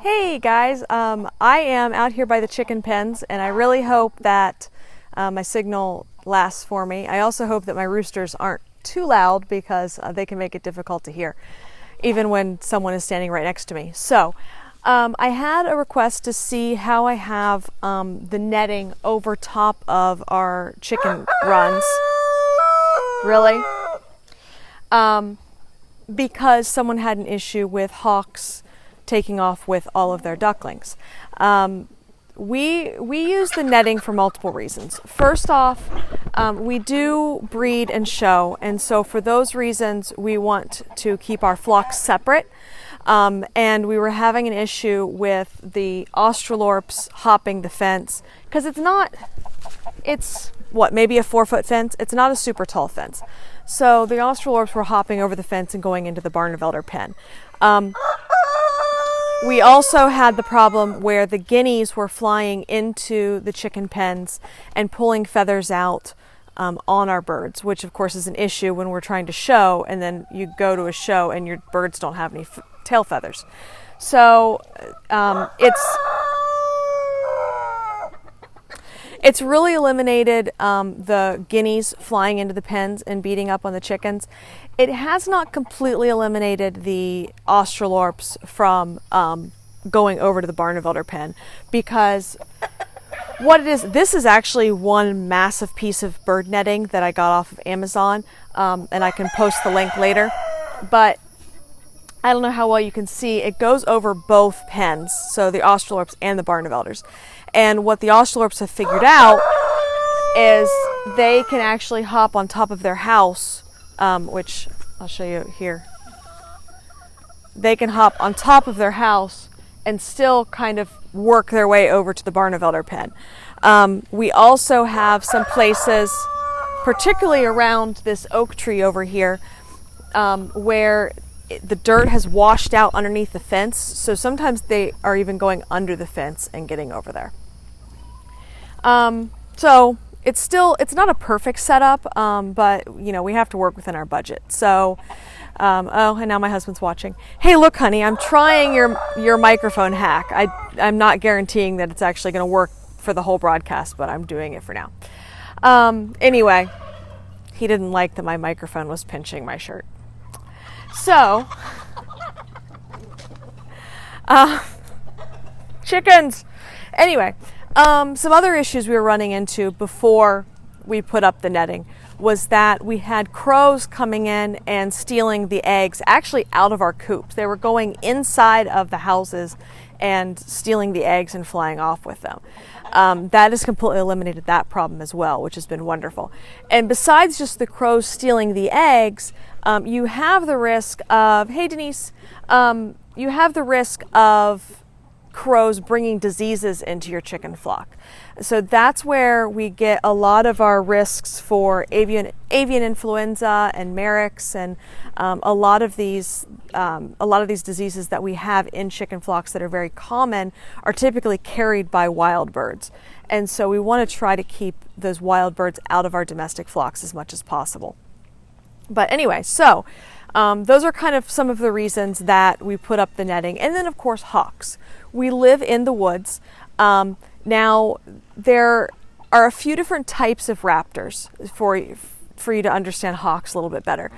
Hey guys, I am out here by the chicken pens and I really hope that my signal lasts for me. I also hope that my roosters aren't too loud because they can make it difficult to hear, even when someone is standing right next to me. So I had a request to see how I have the netting over top of our chicken runs. Really? Because someone had an issue with hawks taking off with all of their ducklings. We use the netting for multiple reasons. First off, we do breed and show, and so for those reasons we want to keep our flocks separate. And we were having an issue with the Australorps hopping the fence because it's what, maybe a 4-foot fence. It's not a super tall fence. So the Australorps were hopping over the fence and going into the Barnevelder pen. We also had the problem where the guineas were flying into the chicken pens and pulling feathers out on our birds, which of course is an issue when we're trying to show, and then you go to a show and your birds don't have any tail feathers. So it's really eliminated the guineas flying into the pens and beating up on the chickens. It has not completely eliminated the Australorps from going over to the Barnevelder pen, because what it is, this is actually one massive piece of bird netting that I got off of Amazon, and I can post the link later. But I don't know how well you can see, it goes over both pens, so the Australorps and the Barnevelders. And what the Australorps have figured out is they can actually hop on top of their house, which I'll show you here. They can hop on top of their house and still kind of work their way over to the Barnevelder pen. We also have some places, particularly around this oak tree over here, where the dirt has washed out underneath the fence, so sometimes they are even going under the fence and getting over there. So it's not a perfect setup, but you know, we have to work within our budget. So oh, and now my husband's watching. Hey, look honey, I'm trying your microphone hack. I'm not guaranteeing that it's actually going to work for the whole broadcast, but I'm doing it for now. Anyway, he didn't like that my microphone was pinching my shirt. So, chickens. Anyway, some other issues we were running into before we put up the netting was that we had crows coming in and stealing the eggs actually out of our coops. They were going inside of the houses and stealing the eggs and flying off with them. That has completely eliminated that problem as well, which has been wonderful. And besides just the crows stealing the eggs, you have the risk of, hey Denise, you have the risk of crows bringing diseases into your chicken flock. So that's where we get a lot of our risks for avian influenza and Marek's and a lot of these diseases that we have in chicken flocks that are very common are typically carried by wild birds. And so we want to try to keep those wild birds out of our domestic flocks as much as possible. But anyway, so those are kind of some of the reasons that we put up the netting. And then of course hawks. We live in the woods. Now there are a few different types of raptors for you to understand hawks a little bit better.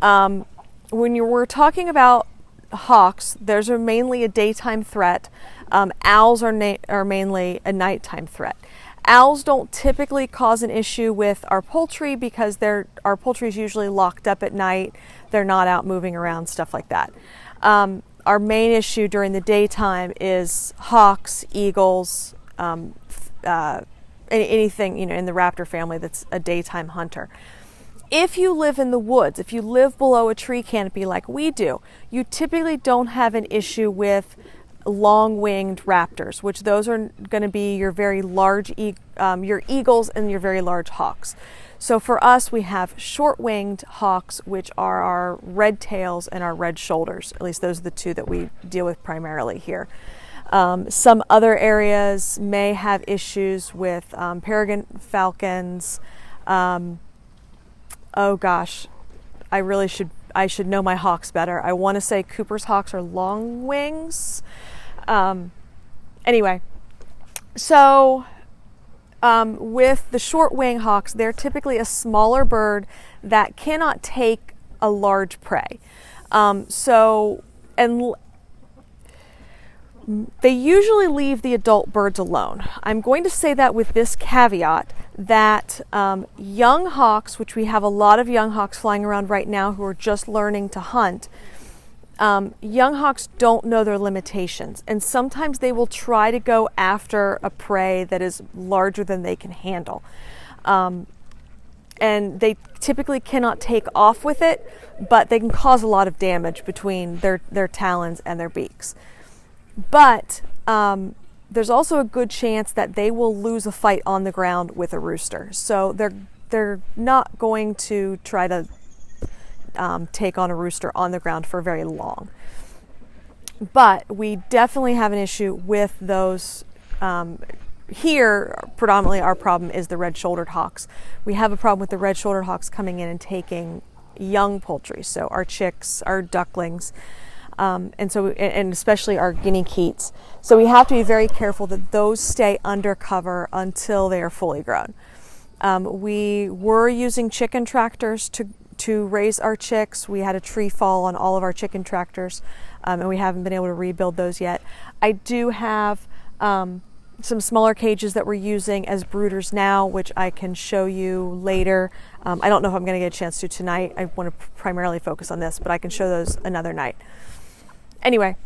When we're talking about hawks, there's mainly a daytime threat. Owls are mainly a nighttime threat. Owls don't typically cause an issue with our poultry because our poultry is usually locked up at night. They're not out moving around, stuff like that. Our main issue during the daytime is hawks, eagles, anything in the raptor family that's a daytime hunter. If you live in the woods, if you live below a tree canopy like we do, you typically don't have an issue with long-winged raptors, which those are going to be your very large your eagles and your very large hawks. So for us, we have short-winged hawks, which are our red tails and our red shoulders. At least those are the two that we deal with primarily here. Some other areas may have issues with peregrine falcons. Oh gosh, I should know my hawks better. I want to say Cooper's hawks are long wings. Anyway, so with the short wing hawks, they're typically a smaller bird that cannot take a large prey. They usually leave the adult birds alone. I'm going to say that with this caveat that young hawks, which we have a lot of young hawks flying around right now who are just learning to hunt, young hawks don't know their limitations, and sometimes they will try to go after a prey that is larger than they can handle. And they typically cannot take off with it, but they can cause a lot of damage between their talons and their beaks. But there's also a good chance that they will lose a fight on the ground with a rooster. So they're not going to try to take on a rooster on the ground for very long. But we definitely have an issue with those. Here, predominantly our problem is the red-shouldered hawks. We have a problem with the red-shouldered hawks coming in and taking young poultry, so our chicks, our ducklings, and especially our guinea keats. So we have to be very careful that those stay under cover until they are fully grown. We were using chicken tractors to raise our chicks. We had a tree fall on all of our chicken tractors, and we haven't been able to rebuild those yet. I do have some smaller cages that we're using as brooders now, which I can show you later. I don't know if I'm going to get a chance to tonight. I want to primarily focus on this, but I can show those another night. Anyway,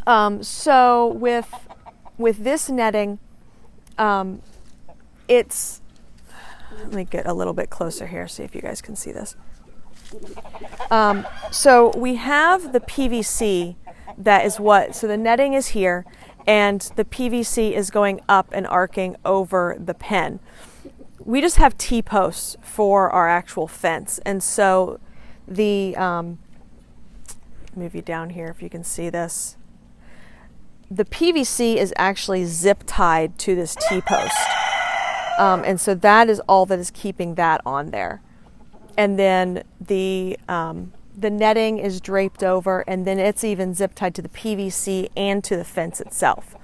so with this netting, it's, let me get a little bit closer here, see if you guys can see this. So we have the PVC that is so the netting is here, and the PVC is going up and arcing over the pen. We just have T-posts for our actual fence, and so the move you down here if you can see this. The PVC is actually zip tied to this T-post, and so that is all that is keeping that on there. And then the netting is draped over, and then it's even zip tied to the PVC and to the fence itself.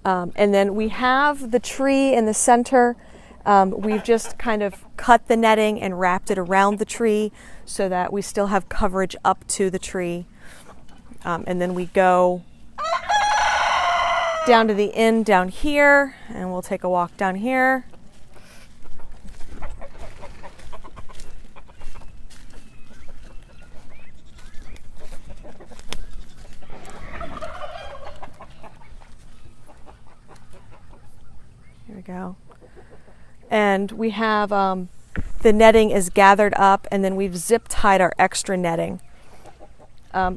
And then we have the tree in the center. We've just kind of cut the netting and wrapped it around the tree so that we still have coverage up to the tree. And then we go down to the end down here, and we'll take a walk down here. Here we go. And we have the netting is gathered up, and then we've zip tied our extra netting.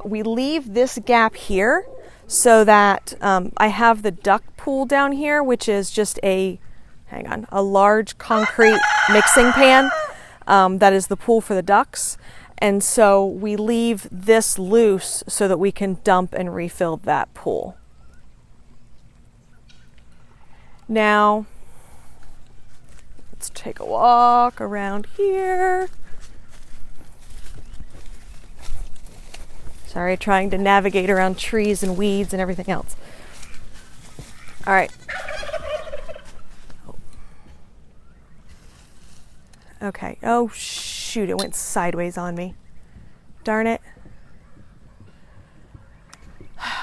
We leave this gap here so that I have the duck pool down here, which is just a large concrete mixing pan that is the pool for the ducks. And so we leave this loose so that we can dump and refill that pool. Now, let's take a walk around here. Sorry, trying to navigate around trees and weeds and everything else. All right. Okay. Oh, shoot, it went sideways on me. Darn it.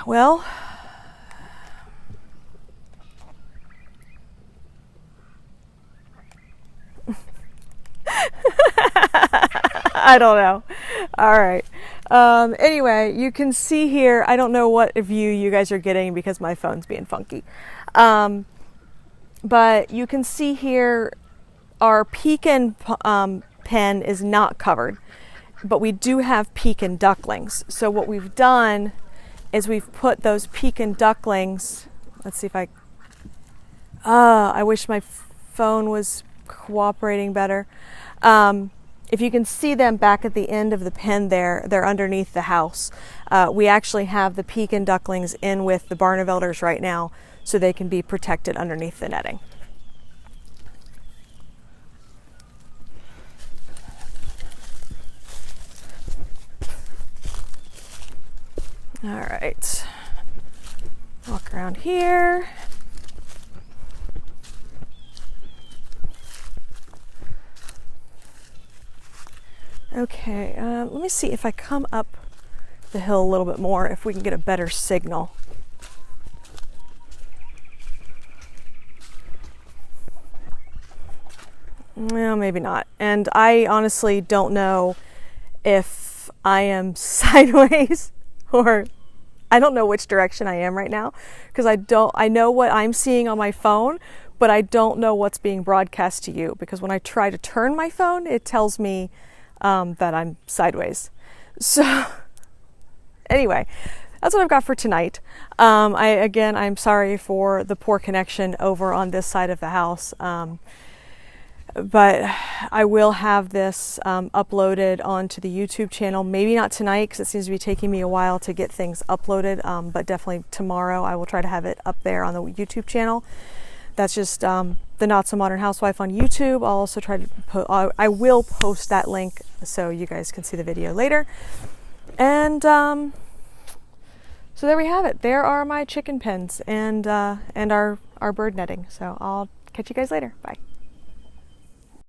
Well, I don't know. All right. Anyway, you can see here, I don't know what view you guys are getting because my phone's being funky. But you can see here our pekin pen is not covered, but we do have pekin ducklings. So what we've done is we've put those pekin ducklings, let's see if I wish my phone was cooperating better. If you can see them back at the end of the pen there, they're underneath the house. We actually have the pekin ducklings in with the Barnevelders right now so they can be protected underneath the netting. All right, walk around here. Okay, let me see if I come up the hill a little bit more, if we can get a better signal. Well, maybe not. And I honestly don't know if I am sideways or I don't know which direction I am right now, because I know what I'm seeing on my phone, but I don't know what's being broadcast to you, because when I try to turn my phone, it tells me that I'm sideways. So anyway, that's what I've got for tonight. I'm sorry for the poor connection over on this side of the house. But I will have this uploaded onto the YouTube channel. Maybe not tonight, because it seems to be taking me a while to get things uploaded, but definitely tomorrow I will try to have it up there on the YouTube channel. That's just the Not So Modern Housewife on YouTube. I'll also try to I will post that link so you guys can see the video later. And so there we have it. There are my chicken pens and our bird netting. So I'll catch you guys later. Bye.